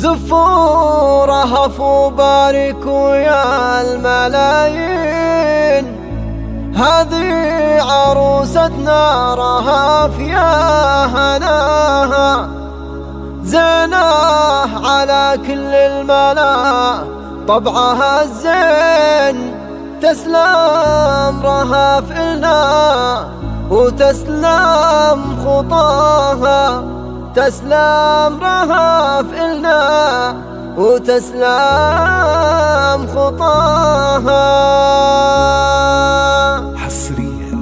زفوا رهفوا باركوا يا الملايين، هذه عروستنا رهف يا هناها، زيناه على كل الملا طبعها الزين، تسلم رهف إلنا وتسلم خطاها، تسلم رهف إلنا وتسلم خطاها. حصريا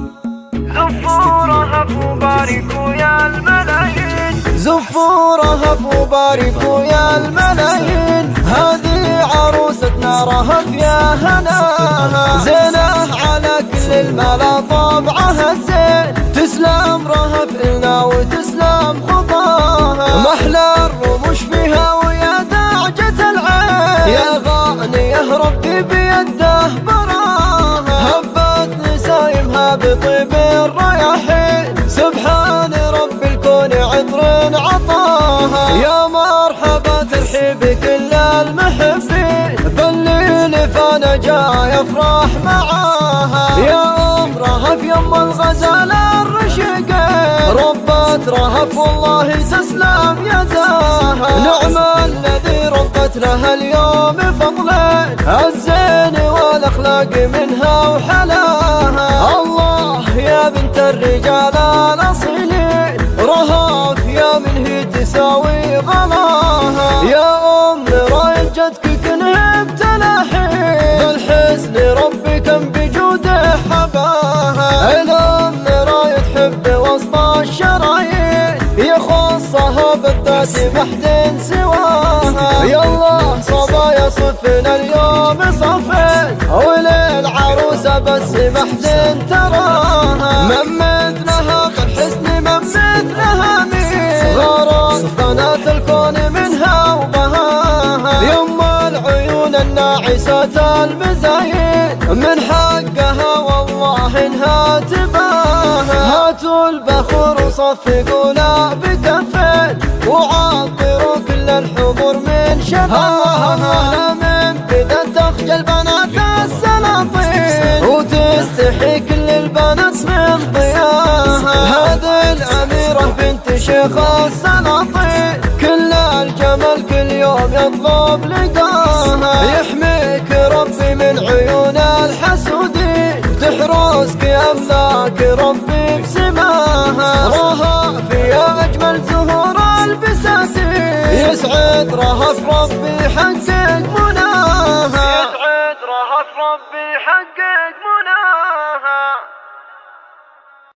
زفوا رهف وباركوا يا الملايين، زفوا رهف وباركوا يا الملايين، هذه عروستنا رهف يا هناها، زيناه على كل الملا طبعها الزين، تسلم رهف إلنا وتسلم خطاها، محلى الرموش فيها ويا دعجة العين، يا غانية ربي بيده براها، هبت نسايمها بطيب الرياحين، سبحان رب الكون عطر عطاها، يا مرحبا ترحيب كل المحبين، بالليل فنجا يفرح معاها، يا أم رهف يم الغزال الرشقين، ربت رهف والله تسلم يداها، نعم الذي ربت لها اليوم فضلين، الزين والأخلاق منها وحلاها، الله يا بنت الرجال الأصيلين، رهف يا من هي تساوي غلاها، يا أم راية جدك كنه بتلاحين، بالحسن ربي كم بجوده حباها، الأم راية حب وسط الشرايين، يخصها بالذات محد سواها، يالله صبايا صفنا اليوم صفين، وللعروسة بس محد تراها، من مثلها بالحسن من مثلها مين، غرض قناة الكون منها وبهاها، يم العيون الناعسة المزايين، من حقها والله انها تباها، هاتوا البخور وصفقوا لا بكفين، وعطروا كل الحضور من شبابها، من بدأ تخجل بنات السلاطين، وتستحي كل البنات من ضياها، هذه الأميرة بنت شيخ السلاطين، كل الجمال كل يوم يطلب لقاها، يحميك ربي من عيون الحسودين، تحرسك أملاك ربي بسماها، رهف يا أجمل زهور البساتين، يسعد رهف ربي حقك